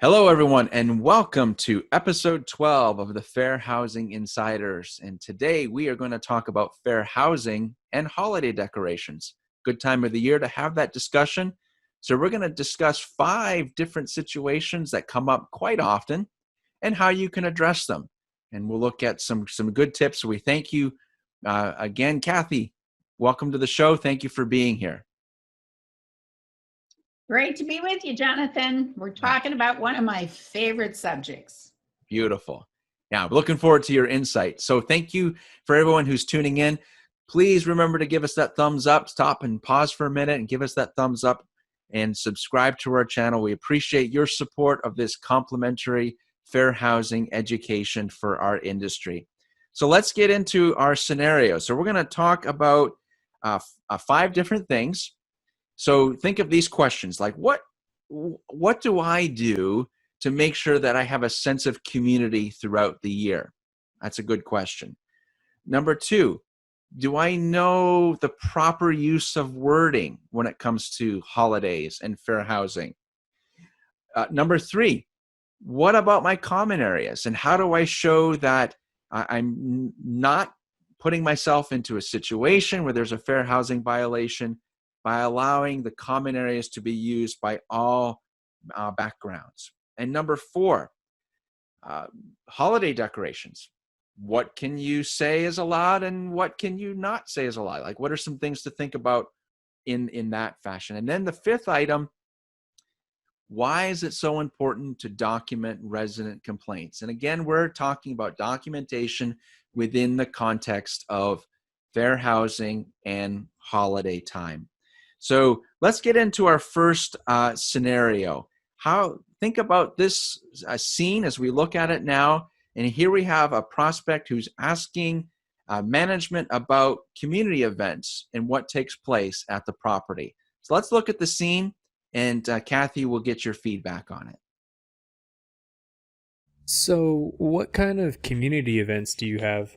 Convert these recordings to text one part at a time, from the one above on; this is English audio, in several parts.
Hello, everyone, and welcome to episode 12 of the Fair Housing Insiders. And today we are going to talk about fair housing and holiday decorations. Good time of the year to have that discussion. So we're going to discuss 5 different situations that come up quite often and how you can address them. And we'll look at some good tips. So we thank you again, Kathy. Welcome to the show. Thank you for being here. Great to be with you, Jonathan. We're talking about one of my favorite subjects. Beautiful. Yeah, I'm looking forward to your insight. So thank you for everyone who's tuning in. Please remember to give us that thumbs up. Stop and pause for a minute and give us that thumbs up and subscribe to our channel. We appreciate your support of this complimentary fair housing education for our industry. So let's get into our scenario. So we're going to talk about 5 different things. So think of these questions like what do I do to make sure that I have a sense of community throughout the year? That's a good question. Number 2, do I know the proper use of wording when it comes to holidays and fair housing? Number 3, what about my common areas and how do I show that I'm not putting myself into a situation where there's a fair housing violation by allowing the common areas to be used by all backgrounds? And number 4, holiday decorations. What can you say is allowed and what can you not say is allowed? Like, what are some things to think about in that fashion? And then the 5th item, why is it so important to document resident complaints? And again, we're talking about documentation within the context of fair housing and holiday time. So let's get into our first scenario. Think about this scene as we look at it now. And here we have a prospect who's asking management about community events and what takes place at the property. So let's look at the scene, and Kathy will get your feedback on it. So, what kind of community events do you have?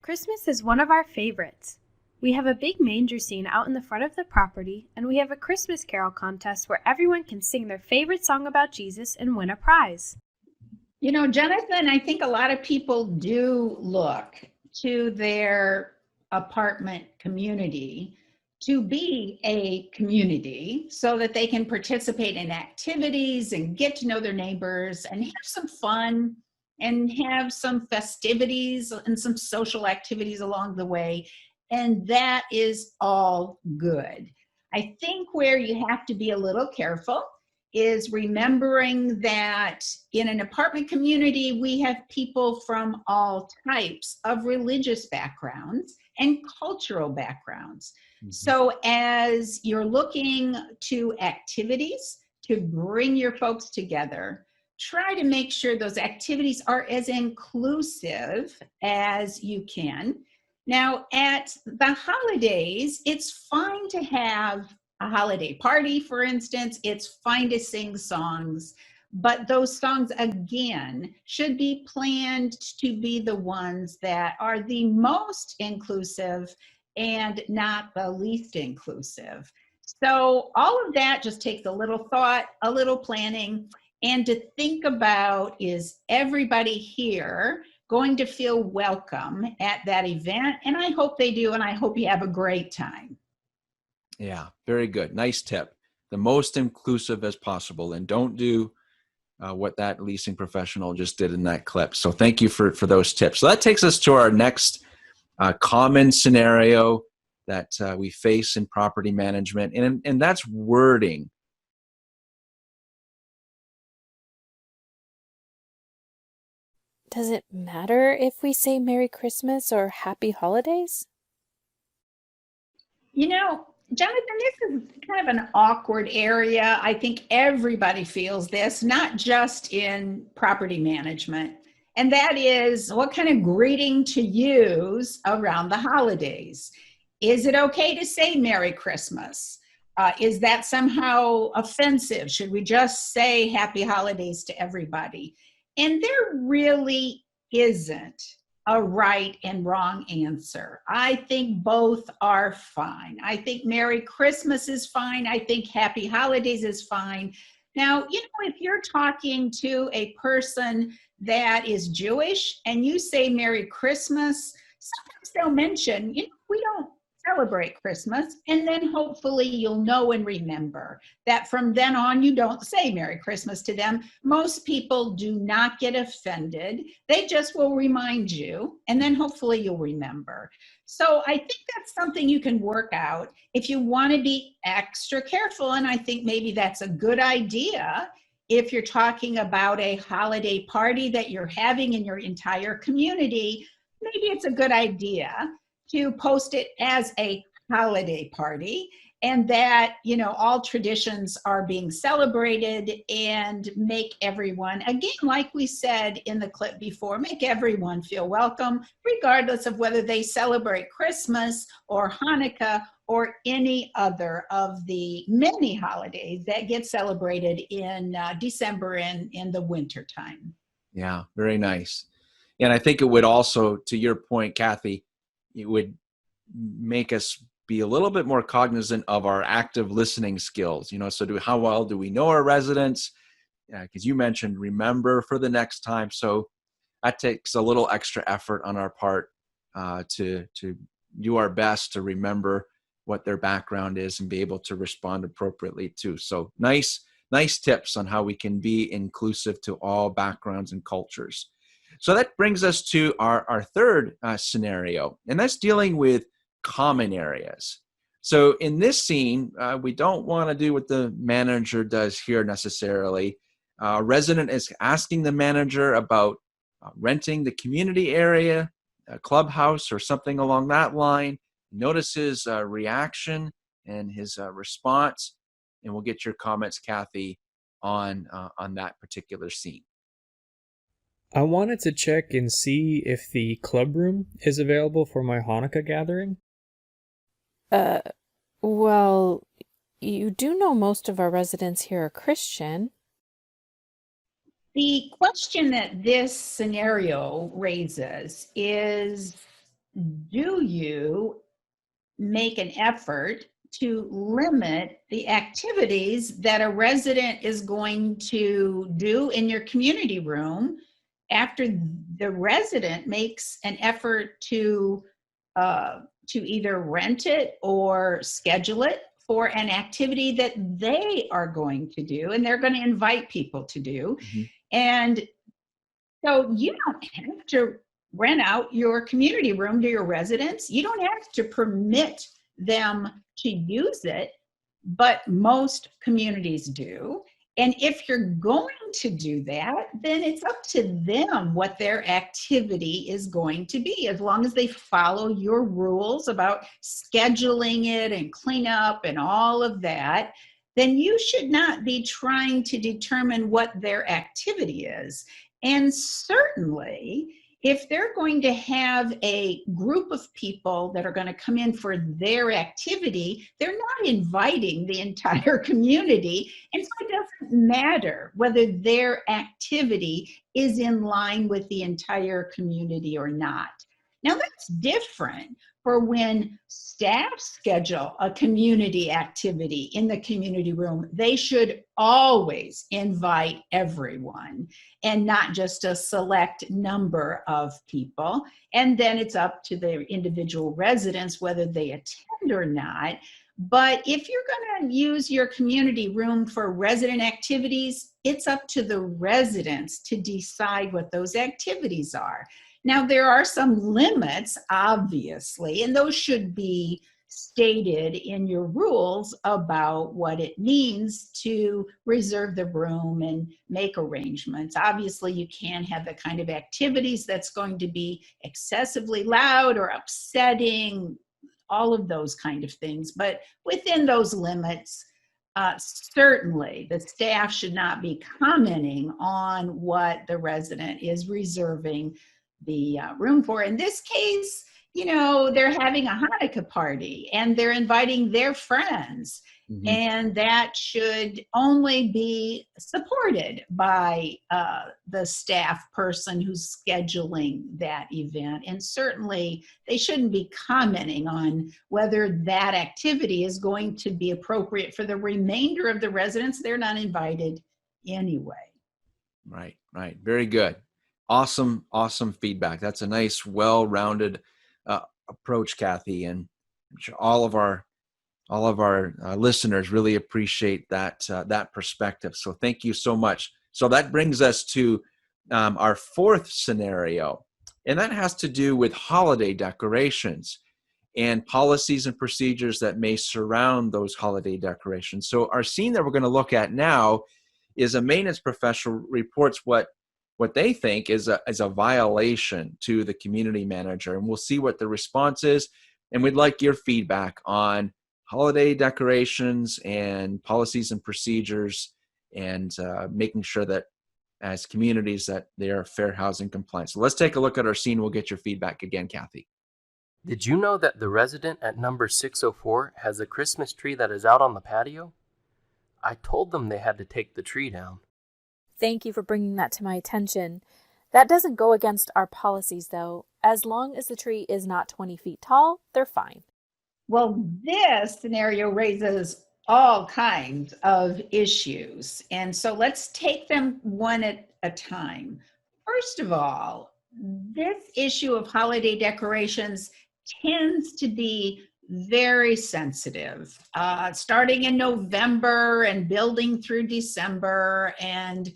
Christmas is one of our favorites. We have a big manger scene out in the front of the property, and we have a Christmas carol contest where everyone can sing their favorite song about Jesus and win a prize. You know, Jonathan, I think a lot of people do look to their apartment community to be a community so that they can participate in activities and get to know their neighbors and have some fun and have some festivities and some social activities along the way. And that is all good. I think where you have to be a little careful is remembering that in an apartment community, we have people from all types of religious backgrounds and cultural backgrounds. Mm-hmm. So as you're looking to activities to bring your folks together, try to make sure those activities are as inclusive as you can. Now, at the holidays, it's fine to have a holiday party, for instance. It's fine to sing songs, but those songs, again, should be planned to be the ones that are the most inclusive and not the least inclusive. So all of that just takes a little thought, a little planning, and to think about, is everybody here going to feel welcome at that event? And I hope they do, and I hope you have a great time. Yeah, very good. Nice tip. The most inclusive as possible, and don't do what that leasing professional just did in that clip. So thank you for those tips. So that takes us to our next common scenario that we face in property management, and that's wording. Does it matter if we say Merry Christmas or Happy Holidays? You know, Jonathan, this is kind of an awkward area. I think everybody feels this, not just in property management. And that is, what kind of greeting to use around the holidays? Is it okay to say Merry Christmas? Is that somehow offensive? Should we just say Happy Holidays to everybody? And there really isn't a right and wrong answer. I think both are fine. I think Merry Christmas is fine. I think Happy Holidays is fine. Now, if you're talking to a person that is Jewish and you say Merry Christmas, sometimes they'll mention, we don't celebrate Christmas. And then hopefully you'll know and remember that from then on, you don't say Merry Christmas to them. Most people do not get offended. They just will remind you, and then hopefully you'll remember. So I think that's something you can work out if you want to be extra careful. And I think maybe that's a good idea if you're talking about a holiday party that you're having in your entire community. Maybe it's a good idea to post it as a holiday party, and that, all traditions are being celebrated, and make everyone, again, like we said in the clip before, make everyone feel welcome, regardless of whether they celebrate Christmas or Hanukkah or any other of the many holidays that get celebrated in December and in the winter time. Yeah, very nice. And I think it would also, to your point, Kathy, it would make us be a little bit more cognizant of our active listening skills. So how well do we know our residents? Because you mentioned remember for the next time. So that takes a little extra effort on our part to do our best to remember what their background is and be able to respond appropriately too. So nice tips on how we can be inclusive to all backgrounds and cultures. So that brings us to our third scenario, and that's dealing with common areas. So in this scene, we don't want to do what the manager does here necessarily. A resident is asking the manager about renting the community area, a clubhouse, or something along that line. Notice his reaction and his response, and we'll get your comments, Kathy, on that particular scene. I wanted to check and see if the club room is available for my Hanukkah gathering. Well, you do know most of our residents here are Christian. The question that this scenario raises is, do you make an effort to limit the activities that a resident is going to do in your community room after the resident makes an effort to either rent it or schedule it for an activity that they are going to do and they're going to invite people to do? Mm-hmm. And so you don't have to rent out your community room to your residents. You don't have to permit them to use it, but most communities do. And if you're going to do that, then it's up to them what their activity is going to be. As long as they follow your rules about scheduling it and cleanup and all of that, then you should not be trying to determine what their activity is. And certainly, if they're going to have a group of people that are going to come in for their activity, they're not inviting the entire community. And so it doesn't matter whether their activity is in line with the entire community or not. Now, that's different for when staff schedule a community activity in the community room. They should always invite everyone and not just a select number of people. And then it's up to the individual residents whether they attend or not. But if you're going to use your community room for resident activities, it's up to the residents to decide what those activities are. Now, there are some limits, obviously, and those should be stated in your rules about what it means to reserve the room and make arrangements. Obviously, you can't have the kind of activities that's going to be excessively loud or upsetting, all of those kind of things. But within those limits, certainly the staff should not be commenting on what the resident is reserving the room for. In this case, they're having a Hanukkah party and they're inviting their friends. Mhm. And that should only be supported by the staff person who's scheduling that event. And certainly they shouldn't be commenting on whether that activity is going to be appropriate for the remainder of the residents. They're not invited anyway. Right, right. Very good. Awesome, awesome feedback. That's a nice, well-rounded approach, Kathy, and I'm sure all of our listeners really appreciate that perspective. So thank you so much. So that brings us to our fourth scenario, and that has to do with holiday decorations and policies and procedures that may surround those holiday decorations. So our scene that we're going to look at now is a maintenance professional reports what they think is a violation to the community manager, and we'll see what the response is. And we'd like your feedback on holiday decorations and policies and procedures, and making sure that as communities that they are fair housing compliant. So let's take a look at our scene. We'll get your feedback again, Kathy. Did you know that the resident at number 604 has a Christmas tree that is out on the patio? I told them they had to take the tree down. Thank you for bringing that to my attention. That doesn't go against our policies, though. As long as the tree is not 20 feet tall, they're fine. Well, this scenario raises all kinds of issues. And so let's take them one at a time. First of all, this issue of holiday decorations tends to be very sensitive, starting in November and building through December. And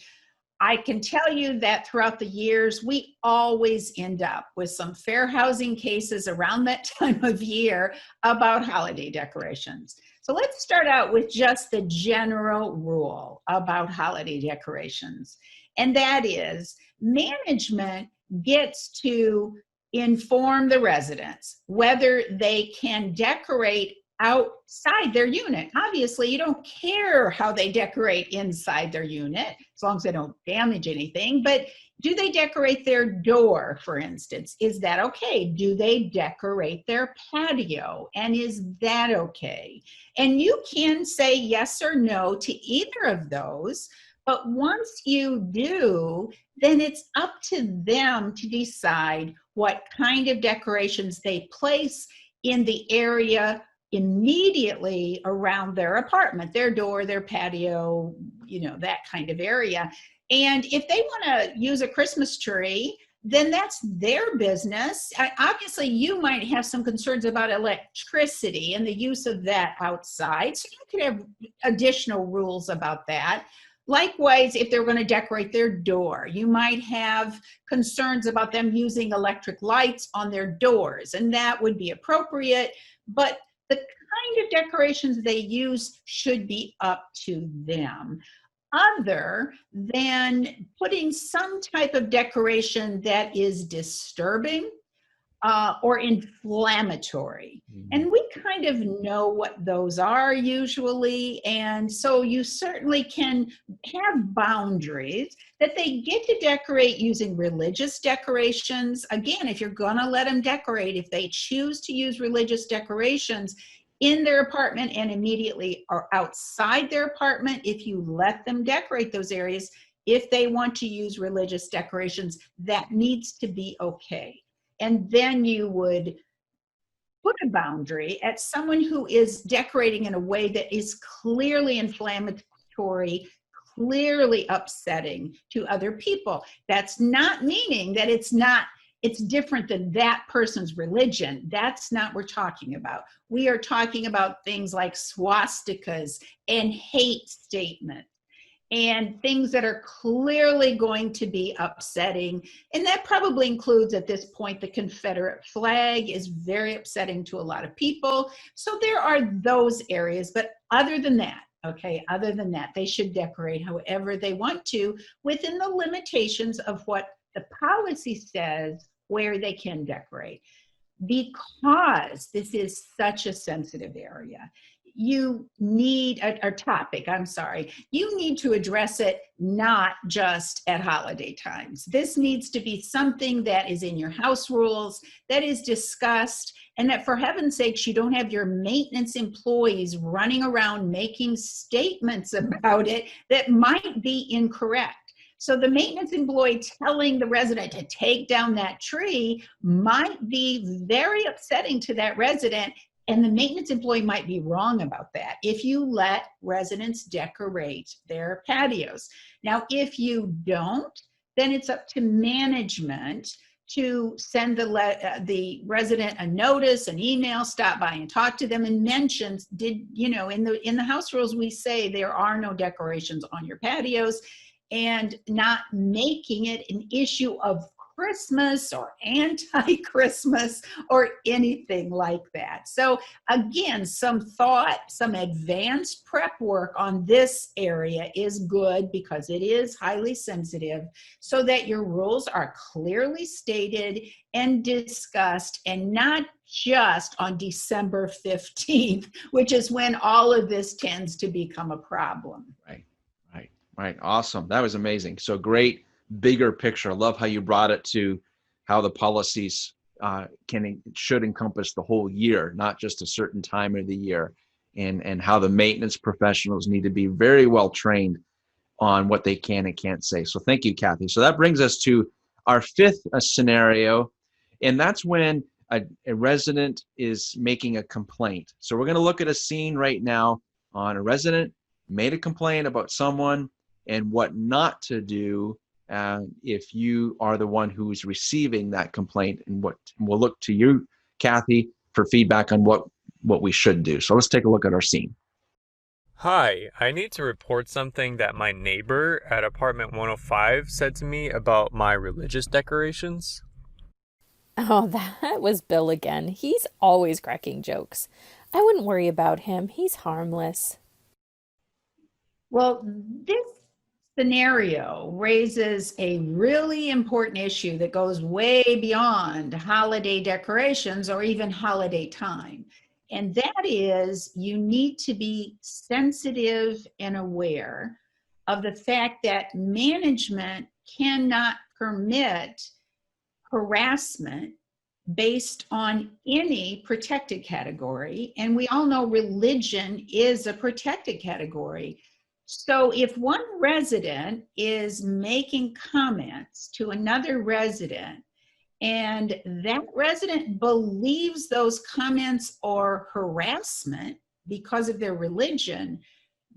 I can tell you that throughout the years, we always end up with some fair housing cases around that time of year about holiday decorations. So let's start out with just the general rule about holiday decorations. And that is, management gets to inform the residents whether they can decorate outside their unit. Obviously, you don't care how they decorate inside their unit, as long as they don't damage anything. But do they decorate their door, for instance? Is that okay? Do they decorate their patio? And is that okay? And you can say yes or no to either of those. But once you do, then it's up to them to decide what kind of decorations they place in the area immediately around their apartment, their door, their patio, that kind of area. And if they want to use a Christmas tree, then that's their business. Obviously, you might have some concerns about electricity and the use of that outside. So you could have additional rules about that. Likewise, if they're going to decorate their door, you might have concerns about them using electric lights on their doors, and that would be appropriate. But the kind of decorations they use should be up to them, other than putting some type of decoration that is disturbing or inflammatory. And we kind of know what those are usually. And so you certainly can have boundaries that they get to decorate using religious decorations. Again, if you're going to let them decorate, if they choose to use religious decorations in their apartment and immediately or outside their apartment, if you let them decorate those areas, if they want to use religious decorations, that needs to be okay. And then you would put a boundary at someone who is decorating in a way that is clearly inflammatory, clearly upsetting to other people. That's not meaning that it's different than that person's religion. That's not what we're talking about. We are talking about things like swastikas and hate statements and things that are clearly going to be upsetting. And that probably includes, at this point, the Confederate flag is very upsetting to a lot of people. So there are those areas, but other than that, they should decorate however they want to within the limitations of what the policy says where they can decorate. Because this is such a sensitive area, you need a topic, I'm sorry, you need to address it not just at holiday times. This needs to be something that is in your house rules, that is discussed, and that for heaven's sakes, you don't have your maintenance employees running around making statements about it that might be incorrect. So the maintenance employee telling the resident to take down that tree might be very upsetting to that resident, and the maintenance employee might be wrong about that if you let residents decorate their patios. Now, if you don't, then it's up to management to send the resident a notice, an email, stop by and talk to them, and mention, in the house rules, we say there are no decorations on your patios, and not making it an issue of Christmas or anti-Christmas or anything like that. So again, some thought, some advanced prep work on this area is good because it is highly sensitive, so that your rules are clearly stated and discussed, and not just on December 15th, which is when all of this tends to become a problem. Right. Awesome. That was amazing. So great, bigger picture. I love how you brought it to how the policies should encompass the whole year, not just a certain time of the year, and how the maintenance professionals need to be very well trained on what they can and can't say. So thank you, Kathy. So that brings us to our fifth scenario, and that's when a resident is making a complaint. So we're going to look at a scene right now on a resident made a complaint about someone, and what not to do if you are the one who's receiving that complaint, and we'll look to you, Kathy, for feedback on what we should do. So let's take a look at our scene. Hi, I need to report something that my neighbor at apartment 105 said to me about my religious decorations. Oh, that was Bill again. He's always cracking jokes. I wouldn't worry about him. He's harmless. Well, this scenario raises a really important issue that goes way beyond holiday decorations or even holiday time. And that is, you need to be sensitive and aware of the fact that management cannot permit harassment based on any protected category. And we all know religion is a protected category. So if one resident is making comments to another resident, and that resident believes those comments are harassment because of their religion,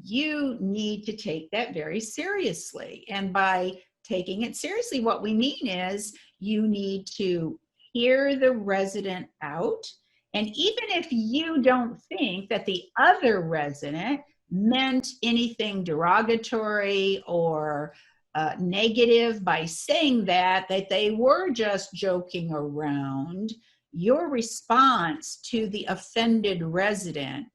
you need to take that very seriously. And by taking it seriously, what we mean is you need to hear the resident out. And even if you don't think that the other resident meant anything derogatory or negative by saying that they were just joking around, your response to the offended resident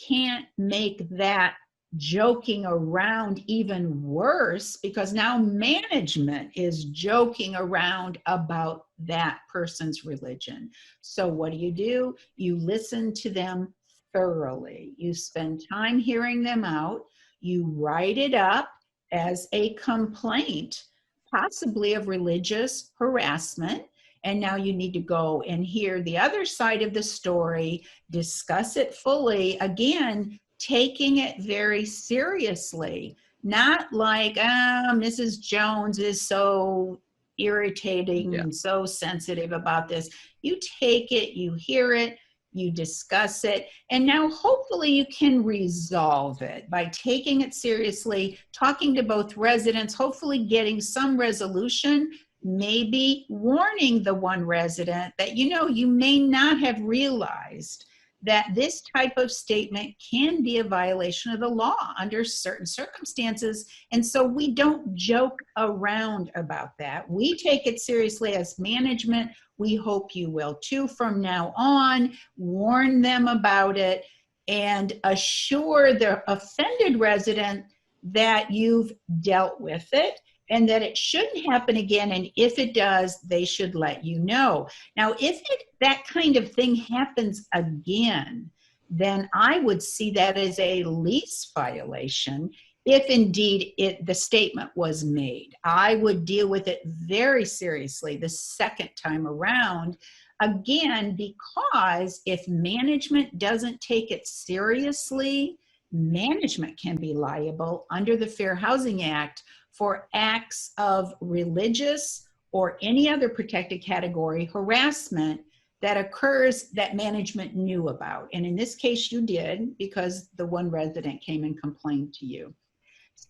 can't make that joking around even worse, because now management is joking around about that person's religion. So what do? You listen to them thoroughly. You spend time hearing them out. You write it up as a complaint, possibly of religious harassment. And now you need to go and hear the other side of the story, discuss it fully, again, taking it very seriously. Not like, Mrs. Jones is so irritating and so sensitive about this. You take it, you hear it, you discuss it, and now hopefully you can resolve it by taking it seriously, talking to both residents, hopefully getting some resolution, maybe warning the one resident that, you may not have realized that this type of statement can be a violation of the law under certain circumstances. And so we don't joke around about that. We take it seriously as management. We hope you will too from now on. Warn them about it and assure the offended resident that you've dealt with it and that it shouldn't happen again. And if it does, they should let you know. Now, if that kind of thing happens again, then I would see that as a lease violation if indeed the statement was made. I would deal with it very seriously the second time around, again, because if management doesn't take it seriously, management can be liable under the Fair Housing Act for acts of religious or any other protected category harassment that occurs that management knew about. And in this case, you did, because the one resident came and complained to you.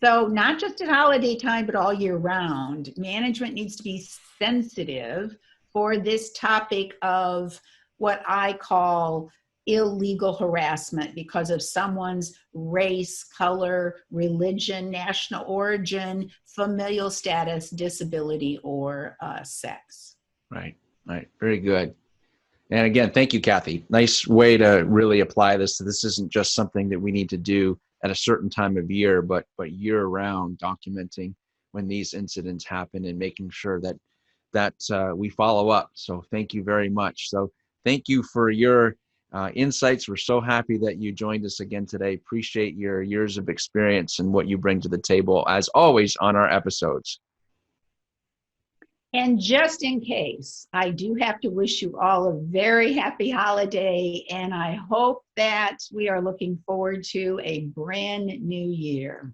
So not just at holiday time, but all year round, management needs to be sensitive for this topic of what I call illegal harassment because of someone's race, color, religion, national origin, familial status, disability, or sex. Right. Very good. And again, thank you, Kathy. Nice way to really apply this. This isn't just something that we need to do at a certain time of year, but year round, documenting when these incidents happen and making sure that we follow up. So thank you very much. So thank you for your insights. We're so happy that you joined us again today. Appreciate your years of experience and what you bring to the table, as always, on our episodes. And just in case, I do have to wish you all a very happy holiday, and I hope that we are looking forward to a brand new year.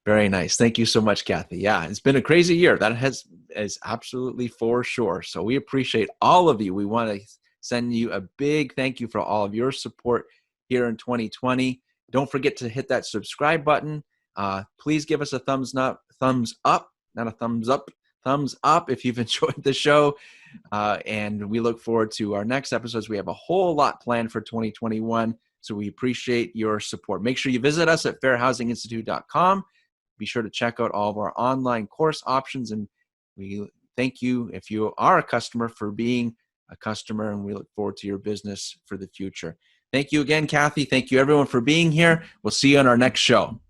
Very nice. Thank you so much, Kathy. Yeah, it's been a crazy year. That is absolutely for sure. So we appreciate all of you. We want to send you a big thank you for all of your support here in 2020. Don't forget to hit that subscribe button. Please give us a thumbs up, not a thumbs up if you've enjoyed the show. And we look forward to our next episodes. We have a whole lot planned for 2021. So we appreciate your support. Make sure you visit us at fairhousinginstitute.com. Be sure to check out all of our online course options. And we thank you, if you are a customer, for being a customer. And we look forward to your business for the future. Thank you again, Kathy. Thank you, everyone, for being here. We'll see you on our next show.